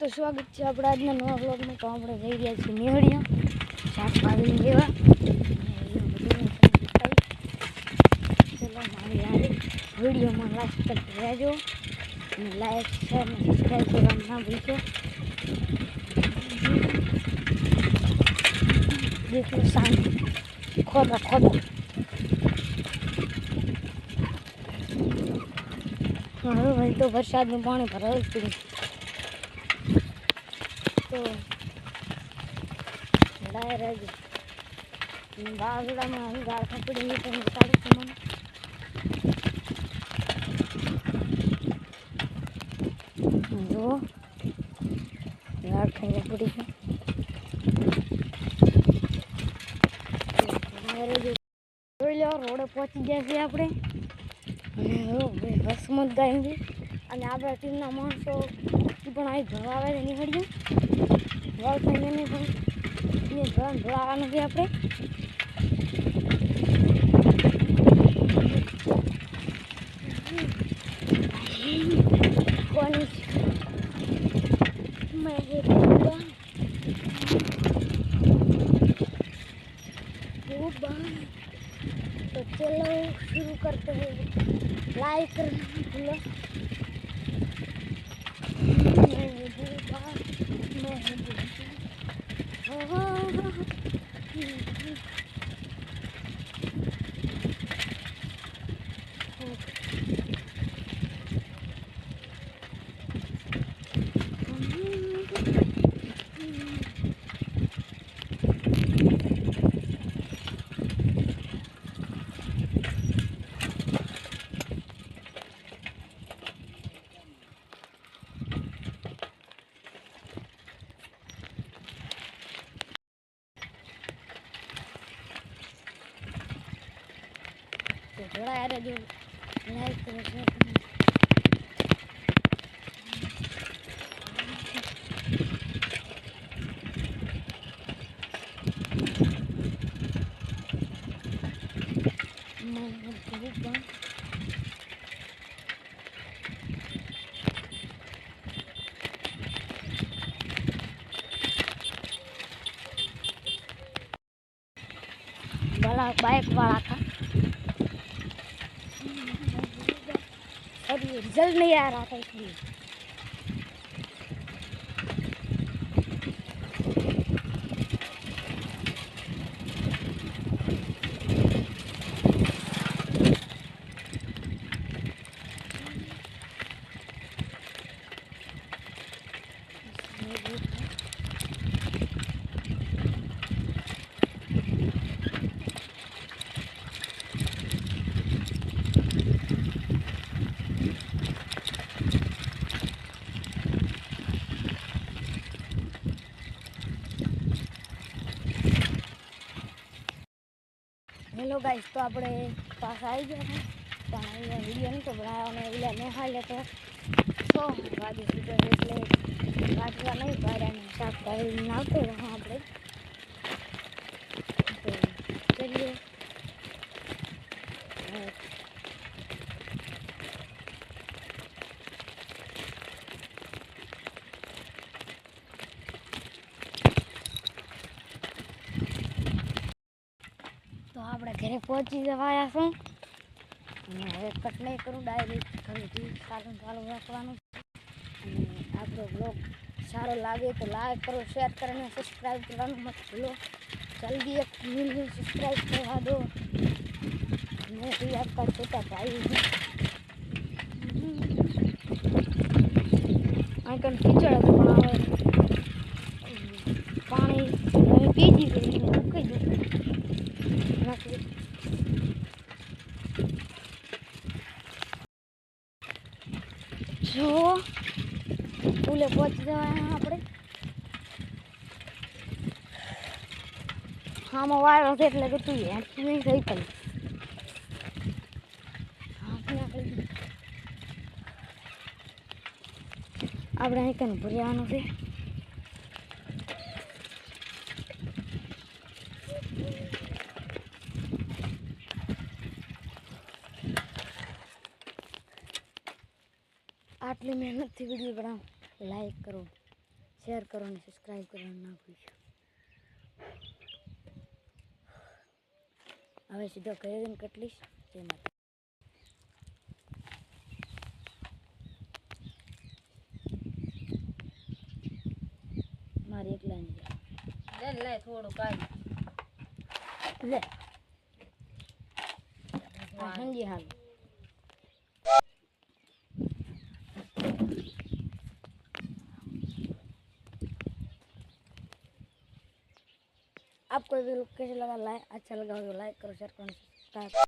તો સ્વાગત છે આપણા આજના નવા વ્લોગમાં. તો આપણે જઈ રહ્યા છીએ મેહડિયા શાકભાજી લેવા. ચલો મારી યાર વિડીયોમાં લાસ્ટ તક રહેજો અને લાઈક શેર અને સબસ્ક્રાઈબ કરવાનું ના ભૂલશો. દેખો શાંત ખોદા ખોદા. હવે ભાઈ તો વરસાદનું પાણી ભરાયું જ તો ડાય રહેજો. બાજુડામાં આવી ગાળ ખપડી ગઈ તો સારું છે મને. જો ગાળ ખાઈ પડી છે. જોઈ લો રોડે પહોંચી ગયા છીએ આપણે. અને હસમત ગાય અને આપણા ટીમના માણસો પણ આવી ભરવા આવે છે નીકળ્યું વળ થઈને નહીં પણ એ ભરાવાનું છે આપણે. કોની तो चलो शुरू करते हैं. लाइक करना भूलो. तो थोड़ा यार जो लाइक करो शेयर करो. वाला बाइक वाला था और ये रिजल्ट नहीं आ रहा था इसलिए. हेलो गाइस, तो આપણે પાસ આવી ગયા છે પણ અહીંયા વિડીયો નહીં તો બનાવવાનો એટલે નિહાળે તો 100 વાગે સીધો એટલે વાંચવા નહીં પાડ્યા ને શાકભાજી નાખતો રહો આપણે. તો ચલીએ. તો આપણે ઘરે પહોંચી જવાયા છું અને હવે કટ નહીં કરું, ડાયરેક્ટ ઘરેથી ચાલુ રાખવાનું. અને આપણો બ્લોગ સારો લાગે તો લાઈક કરો, શેર કરો અને સબસ્ક્રાઈબ કરવાનું મત ભૂલો. જલ્દી એક મિલિયન સબસ્ક્રાઈબ કરવા દો. मैं भी आपका छोटा भाई हूँ. आइकन कीचड़ बनावे पानी पी दी मुकई दो. जो पुले पहुंच जाए આપણે. हाँ मोबाइल होते એટલે કે તું નહીં થઈ કરી આપણે અહીં કને ભર્યાનું છે. આટલી મહેનતથી વિડીયો બનાવો, લાઈક કરો. શેર કરો અને સબસ્ક્રાઈબ કરવાનું ના ભૂલશો. હવે સીધો ઘરે જઈને કટલીશ. જય માતા. મારી એકલાની લે થોડું કાઢ લે સમજી હાલ. आपको ये वीडियो कैसे लगा, अच्छा लगा हो तो लाइक करो, शेयर करो, सब्सक्राइब